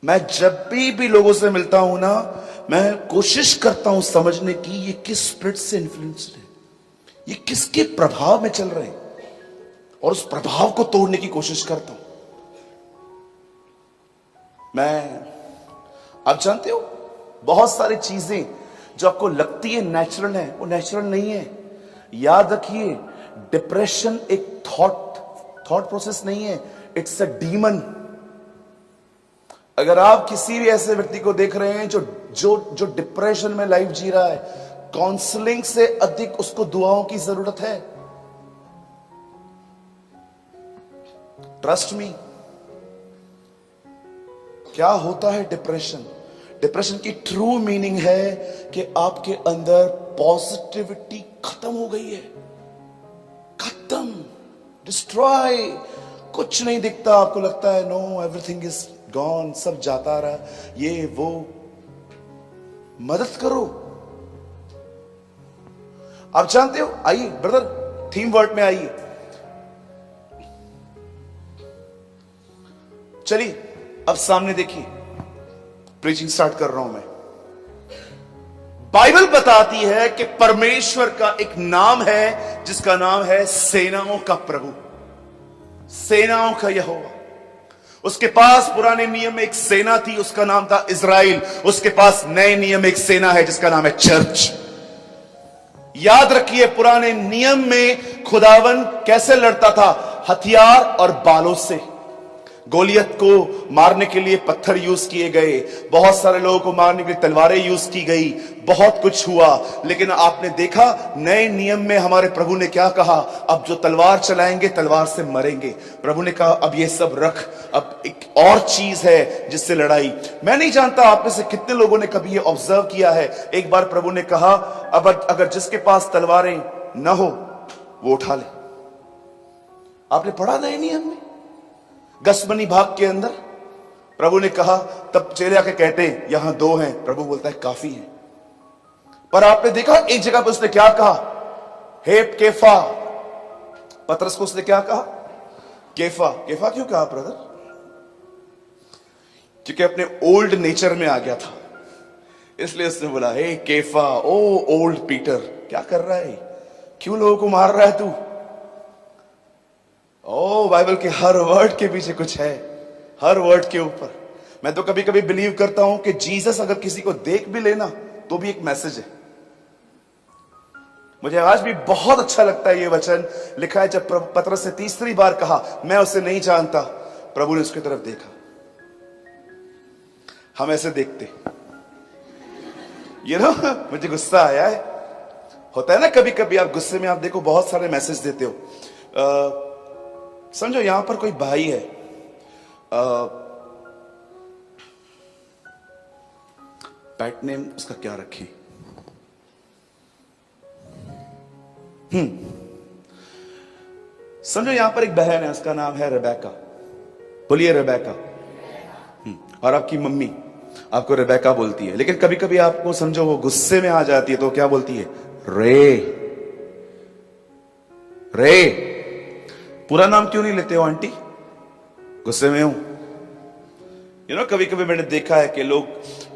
मैं जब भी लोगों से मिलता हूं ना, मैं कोशिश करता हूं समझने की ये किस स्पिरिट से इन्फ्लुएंस्ड है, ये किसके प्रभाव में चल रहे हैं, और उस प्रभाव को तोड़ने की कोशिश करता हूं। आप जानते हो, बहुत सारी चीजें जो आपको लगती है नेचुरल है, वो नेचुरल नहीं है। याद रखिए, डिप्रेशन एक थॉट प्रोसेस नहीं है, इट्स अ डीमन। अगर आप किसी भी ऐसे व्यक्ति को देख रहे हैं जो डिप्रेशन में लाइफ जी रहा है, काउंसलिंग से अधिक उसको दुआओं की जरूरत है। Trust me. क्या होता है डिप्रेशन? डिप्रेशन की ट्रू मीनिंग है कि आपके अंदर पॉजिटिविटी खत्म हो गई है, खत्म, डिस्ट्रॉय। कुछ नहीं दिखता, आपको लगता है नो एवरीथिंग इज गॉन, सब जाता रहा, ये वो। मदद करो। आप जानते हो, आइए ब्रदर, थीम वर्ड में आइए। चलिए अब सामने देखिए, प्रीचिंग स्टार्ट कर रहा हूं मैं। बाइबल बताती है कि परमेश्वर का एक नाम है जिसका नाम है सेनाओं का प्रभु, सेनाओं का यहोवा। उसके पास पुराने नियम में एक सेना थी, उसका नाम था इज़राइल। उसके पास नए नियम में एक सेना है जिसका नाम है चर्च। याद रखिए, पुराने नियम में खुदावन कैसे लड़ता था? हथियार और बालों से। गोलियत को मारने के लिए पत्थर यूज किए गए, बहुत सारे लोगों को मारने के लिए तलवारें यूज की गई, बहुत कुछ हुआ। लेकिन आपने देखा, नए नियम में हमारे प्रभु ने क्या कहा? अब जो तलवार चलाएंगे तलवार से मरेंगे। प्रभु ने कहा अब ये सब रख, अब एक और चीज है जिससे लड़ाई। मैं नहीं जानता आप में से कितने लोगों ने कभी ये ऑब्जर्व किया है। एक बार प्रभु ने कहा, अब अगर जिसके पास तलवारें न हो वो उठा ले। आपने पढ़ा नए नियम में, गसमनी भाग के अंदर प्रभु ने कहा, तब चेले आके कहते हैं यहां 2 हैं, प्रभु बोलता है काफी है। पर आपने देखा एक जगह पर उसने क्या कहा? हे केफा। पतरस को उसने क्या कहा? केफा। केफा क्यों कहा ब्रदर? क्योंकि अपने ओल्ड नेचर में आ गया था, इसलिए उसने बोला हे केफा, ओ ओल्ड पीटर, क्या कर रहा है, क्यों लोगों को मार रहा है तू? ओ, बाइबल के हर वर्ड के पीछे कुछ है, हर वर्ड के ऊपर। मैं तो कभी कभी बिलीव करता हूं कि जीसस अगर किसी को देख भी लेना तो भी एक मैसेज है। मुझे आज भी बहुत अच्छा लगता है ये वचन, लिखा है जब पतरस ने तीसरी बार कहा मैं उसे नहीं जानता, प्रभु ने उसकी तरफ देखा। हम ऐसे देखते, मुझे गुस्सा आया है। होता है ना कभी कभी, आप गुस्से में आप देखो बहुत सारे मैसेज देते हो। समझो यहां पर कोई भाई है, पेट नेम उसका क्या रखें? समझो यहां पर एक बहन है, उसका नाम है रेबेका। बोलिए रेबेका। और आपकी मम्मी आपको रेबेका बोलती है, लेकिन कभी कभी आपको समझो वो गुस्से में आ जाती है तो क्या बोलती है? रे। रे। पूरा नाम क्यों नहीं लेते हो आंटी? गुस्से में हूं। कभी कभी मैंने देखा है कि लोग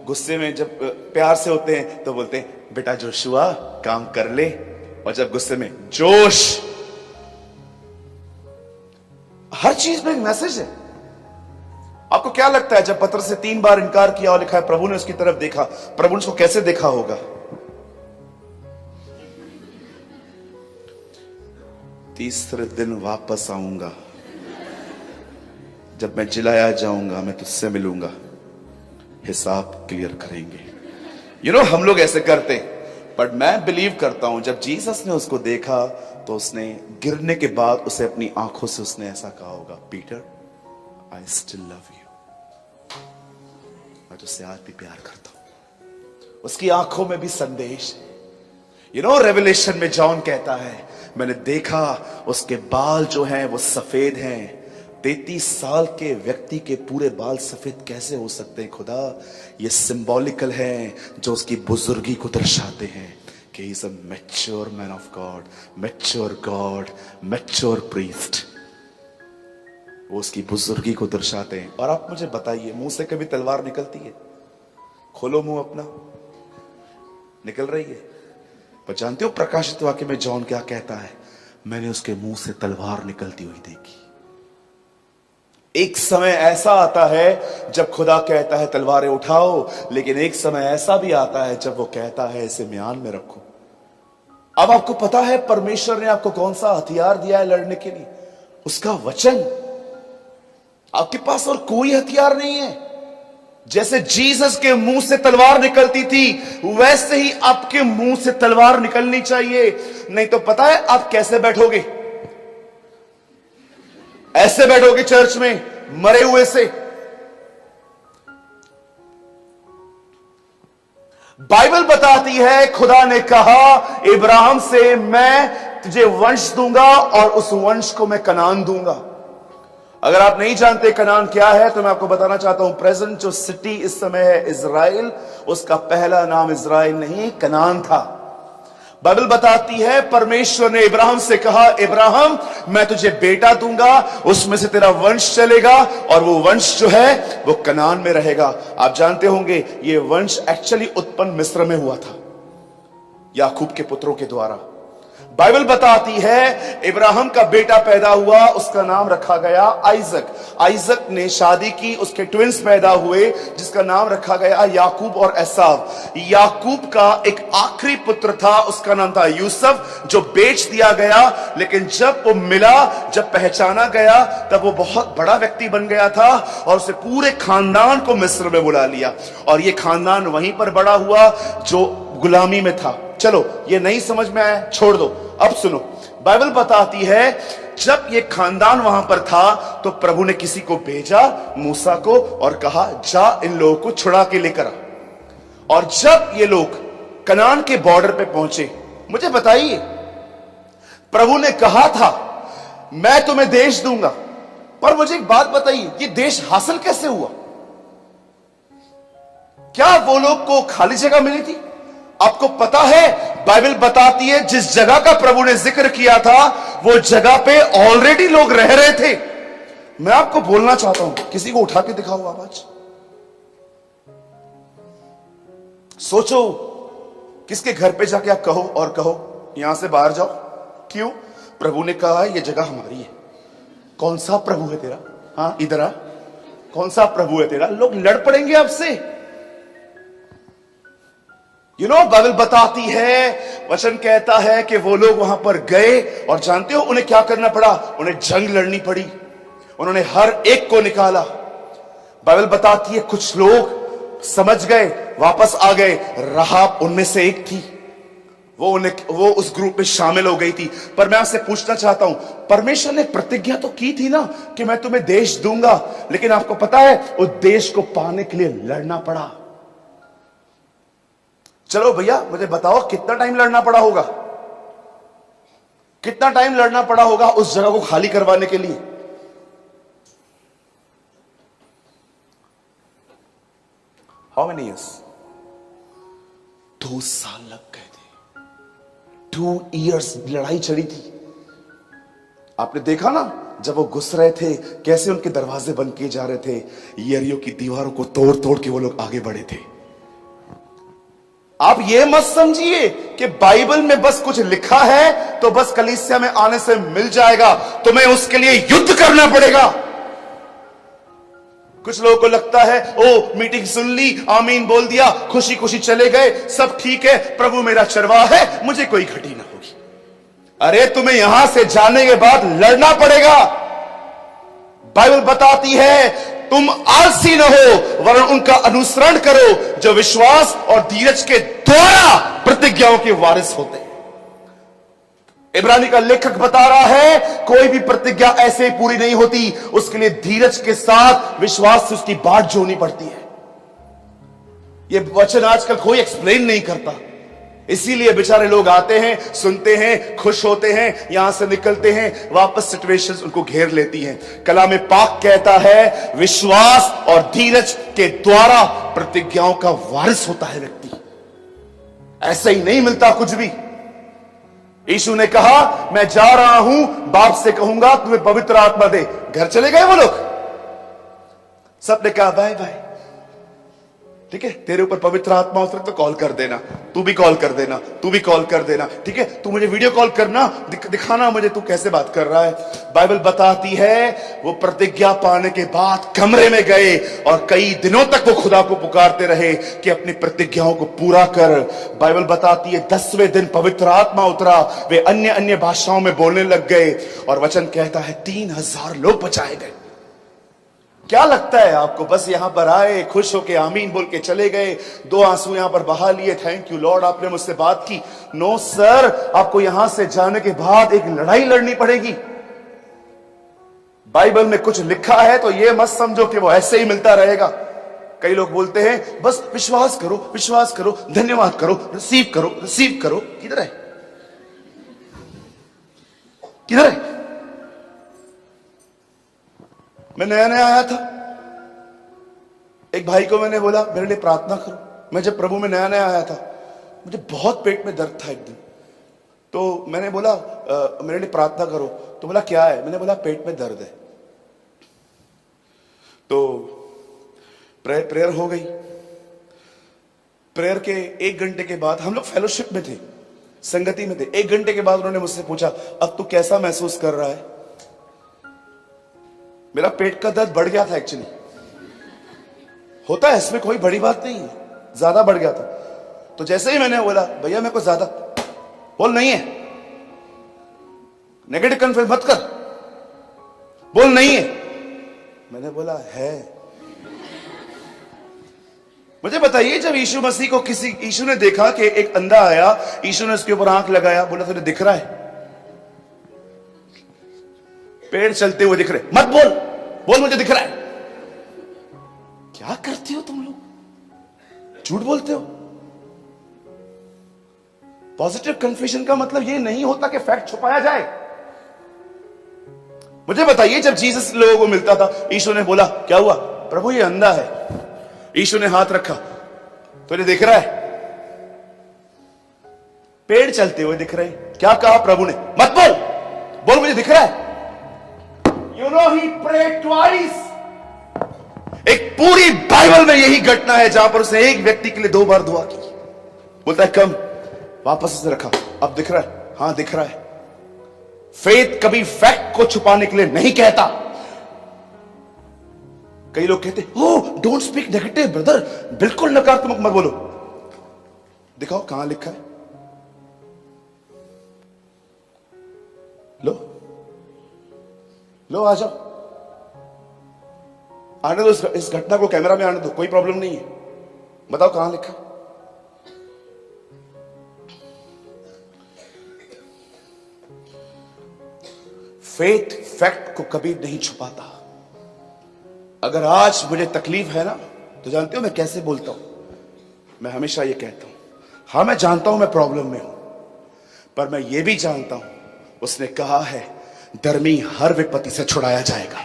गुस्से में जब प्यार से होते हैं तो बोलते हैं बेटा जोशुआ काम कर ले, और जब गुस्से में जोश। हर चीज में एक मैसेज है। आपको क्या लगता है जब पतरस से 3 बार इनकार किया और लिखा है प्रभु ने उसकी तरफ देखा, प्रभु ने उसको कैसे देखा होगा? तीसरे दिन वापस आऊंगा, जब मैं जिलाया जाऊंगा मैं तुझसे मिलूंगा, हिसाब क्लियर करेंगे। हम लोग ऐसे करते हैं, बट मैं बिलीव करता हूं जब जीसस ने उसको देखा तो उसने गिरने के बाद उसे अपनी आंखों से उसने ऐसा कहा होगा, Peter I still love you, मैं तुझसे आज भी प्यार करता हूं। उसकी आंखों में भी संदेश है। रेवलेशन में जॉन कहता है मैंने देखा उसके बाल जो हैं वो सफेद हैं। 33 साल के व्यक्ति के पूरे बाल सफेद कैसे हो सकते हैं खुदा? ये सिंबॉलिकल है जो उसकी बुजुर्गी को दर्शाते हैं कि he is a mature man of God, mature God, mature priest. वो उसकी बुजुर्गी को दर्शाते हैं। और आप मुझे बताइए, मुंह से कभी तलवार निकलती है? खोलो मुंह अपना, निकल रही है? पर जानते हो प्रकाशित वाक्य में जॉन क्या कहता है? मैंने उसके मुंह से तलवार निकलती हुई देखी। एक समय ऐसा आता है जब खुदा कहता है तलवारें उठाओ, लेकिन एक समय ऐसा भी आता है जब वो कहता है इसे म्यान में रखो। अब आपको पता है परमेश्वर ने आपको कौन सा हथियार दिया है लड़ने के लिए? उसका वचन। आपके पास और कोई हथियार नहीं है। जैसे जीसस के मुंह से तलवार निकलती थी, वैसे ही आपके मुंह से तलवार निकलनी चाहिए। नहीं तो पता है आप कैसे बैठोगे? ऐसे बैठोगे चर्च में, मरे हुए से। बाइबल बताती है खुदा ने कहा इब्राहिम से मैं तुझे वंश दूंगा और उस वंश को मैं कनान दूंगा। अगर आप नहीं जानते कनान क्या है तो मैं आपको बताना चाहता हूं। प्रेजेंट जो सिटी इस समय है इजराइल, उसका पहला नाम इजराइल नहीं कनान था। बाइबल बताती है परमेश्वर ने इब्राहिम से कहा इब्राहिम मैं तुझे बेटा दूंगा, उसमें से तेरा वंश चलेगा और वो वंश जो है वो कनान में रहेगा। आप जानते होंगे ये वंश एक्चुअली उत्पन्न मिस्र में हुआ था याकूब के पुत्रों के द्वारा। बाइबल बताती है इब्राहिम का बेटा पैदा हुआ, उसका नाम रखा गया आइजक। आइजक ने शादी की, उसके ट्विंस पैदा हुए जिसका नाम रखा गया याकूब और एसाव। याकूब का एक आखिरी पुत्र था, उसका नाम था यूसुफ, जो बेच दिया गया। लेकिन जब वो मिला, जब पहचाना गया, तब वो बहुत बड़ा व्यक्ति बन गया था और उसे पूरे खानदान को मिस्र में बुला लिया। और ये खानदान वहीं पर बड़ा हुआ जो गुलामी में था। चलो ये नहीं समझ में आया, छोड़ दो। अब सुनो, बाइबल बताती है जब ये खानदान वहां पर था तो प्रभु ने किसी को भेजा, मूसा को, और कहा जा इन लोगों को छुड़ा के लेकर आ। और जब ये लोग कनान के बॉर्डर पे पहुंचे, मुझे बताइए, प्रभु ने कहा था मैं तुम्हें देश दूंगा, पर मुझे एक बात बताइए, ये देश हासिल कैसे हुआ? क्या वो लोग को खाली जगह मिली थी? आपको पता है बाइबल बताती है जिस जगह का प्रभु ने जिक्र किया था वो जगह पे ऑलरेडी लोग रह रहे थे। मैं आपको बोलना चाहता हूं, किसी को उठा के दिखाओ आवाज। सोचो किसके घर पे जाके आप कहो और कहो यहां से बाहर जाओ। क्यों? प्रभु ने कहा ये जगह हमारी है। कौन सा प्रभु है तेरा? हाँ इधर आ। कौन सा प्रभु है तेरा? लोग लड़ पड़ेंगे आपसे। बाइबल बताती है, वचन कहता है कि वो लोग वहां पर गए और जानते हो उन्हें क्या करना पड़ा? उन्हें जंग लड़नी पड़ी। उन्होंने हर एक को निकाला। बाइबल बताती है कुछ लोग समझ गए, वापस आ गए। राहाब उनमें से एक थी, वो उस ग्रुप में शामिल हो गई थी। पर मैं आपसे पूछना चाहता हूं, परमेश्वर ने प्रतिज्ञा तो की थी ना कि मैं तुम्हें देश दूंगा, लेकिन आपको पता है उस देश को पाने के लिए लड़ना पड़ा। चलो भैया मुझे बताओ कितना टाइम लड़ना पड़ा होगा? कितना टाइम लड़ना पड़ा होगा उस जगह को खाली करवाने के लिए? How many years? 2 साल लग गए थे। 2 इयर्स लड़ाई चली थी। आपने देखा ना जब वो घुस रहे थे कैसे उनके दरवाजे बंद किए जा रहे थे, यरियो की दीवारों को तोड़ तोड़ के वो लोग आगे बढ़े थे। आप ये मत समझिए कि बाइबल में बस कुछ लिखा है तो बस कलीसिया में आने से मिल जाएगा। तुम्हें उसके लिए युद्ध करना पड़ेगा। कुछ लोगों को लगता है ओ मीटिंग सुन ली, आमीन बोल दिया, खुशी खुशी चले गए, सब ठीक है, प्रभु मेरा चरवाहा है, मुझे कोई घटी ना होगी। अरे तुम्हें यहां से जाने के बाद लड़ना पड़ेगा। बाइबल बताती है तुम आलसी न हो वरन उनका अनुसरण करो जो विश्वास और धीरज के द्वारा प्रतिज्ञाओं के वारिस होते हैं। इब्रानी का लेखक बता रहा है कोई भी प्रतिज्ञा ऐसे ही पूरी नहीं होती, उसके लिए धीरज के साथ विश्वास से उसकी बाट जोड़नी पड़ती है। यह वचन आजकल कोई एक्सप्लेन नहीं करता, इसीलिए बेचारे लोग आते हैं, सुनते हैं, खुश होते हैं, यहां से निकलते हैं, वापस सिचुएशंस उनको घेर लेती हैं। कलाम पाक कहता है विश्वास और धीरज के द्वारा प्रतिज्ञाओं का वारिस होता है व्यक्ति। ऐसे ही नहीं मिलता कुछ भी। यीशु ने कहा मैं जा रहा हूं, बाप से कहूंगा तुम्हें पवित्र आत्मा दे। घर चले गए वो लोग, सबने कहा बाय बाय। ठीक है, तेरे ऊपर पवित्र आत्मा उतरे तो कॉल कर देना, तू भी कॉल कर देना, तू भी कॉल कर देना। ठीक है, तू मुझे वीडियो कॉल करना, दिखाना मुझे तू कैसे बात कर रहा है। बाइबल बताती है वो प्रतिज्ञा पाने के बाद कमरे में गए और कई दिनों तक वो खुदा को पुकारते रहे कि अपनी प्रतिज्ञाओं को पूरा कर। बाइबल बताती है 10वें दिन पवित्र आत्मा उतरा, वे अन्य अन्य भाषाओं में बोलने लग गए और वचन कहता है 3000 लोग बचाए गए। क्या लगता है आपको बस यहां पर आए, खुश होके आमीन बोल के चले गए, 2 आंसू यहां पर बहा लिए, थैंक यू लॉर्ड आपने मुझसे बात की? नो सर, आपको यहां से जाने के बाद एक लड़ाई लड़नी पड़ेगी। बाइबल में कुछ लिखा है तो यह मत समझो कि वो ऐसे ही मिलता रहेगा। कई लोग बोलते हैं बस विश्वास करो, विश्वास करो, धन्यवाद करो, रिसीव करो, रिसीव करो। किधर है, किधर है? मैं नया नया आया था, एक भाई को मैंने बोला मेरे लिए प्रार्थना करो। मैं जब प्रभु में नया नया आया था, मुझे बहुत पेट में दर्द था एक दिन, तो मैंने बोला मेरे लिए प्रार्थना करो। तो बोला क्या है? मैंने बोला पेट में दर्द है। तो प्रेयर हो गई। प्रेयर के 1 घंटे के बाद, हम लोग फेलोशिप में थे, संगति में थे। 1 घंटे के बाद उन्होंने मुझसे पूछा अब तू कैसा महसूस कर रहा है? मेरा पेट का दर्द बढ़ गया था एक्चुअली, होता है इसमें कोई बड़ी बात नहीं है, ज्यादा बढ़ गया था। तो जैसे ही मैंने बोला भैया मेरे को ज्यादा, बोल नहीं है, नेगेटिव कन्फेस मत कर, बोल नहीं है। मैंने बोला है। मुझे बताइए जब यीशु मसीह को यीशु ने देखा कि एक अंधा आया, यीशु ने उसके ऊपर आंख लगाया, बोला तुझे दिख रहा है? पेड़ चलते हुए दिख रहे, मत बोल, बोल मुझे दिख रहा है। क्या करते हो तुम लोग, झूठ बोलते हो। पॉजिटिव कन्फेशन का मतलब ये नहीं होता कि फैक्ट छुपाया जाए। मुझे बताइए जब जीसस लोगों को मिलता था, यीशु ने बोला क्या हुआ? प्रभु ये अंधा है। यीशु ने हाथ रखा, तुझे दिख रहा है? पेड़ चलते हुए दिख रहे। क्या कहा प्रभु ने? मत बोल, बोल मुझे दिख रहा है। You know he prayed twice. एक पूरी बाइबल में यही घटना है जहां पर उसने एक व्यक्ति के लिए 2 बार दुआ की। बोलता है कम, वापस उसे रखा, अब दिख रहा है? हां दिख रहा है। फेथ कभी फैक्ट को छुपाने के लिए नहीं कहता। कई लोग कहते oh don't speak negative brother, बिल्कुल नकारात्मक मत बोलो। दिखाओ कहां लिखा है, लो आ जाओ, आने दो इस घटना को, कैमरा में आने दो, कोई प्रॉब्लम नहीं है। बताओ कहां लिखा? फेथ फैक्ट को कभी नहीं छुपाता। अगर आज मुझे तकलीफ है ना, तो जानते हो मैं कैसे बोलता हूं? मैं हमेशा ये कहता हूं, हां मैं जानता हूं मैं प्रॉब्लम में हूं, पर मैं ये भी जानता हूं उसने कहा है धर्मी हर विपत्ति से छुड़ाया जाएगा।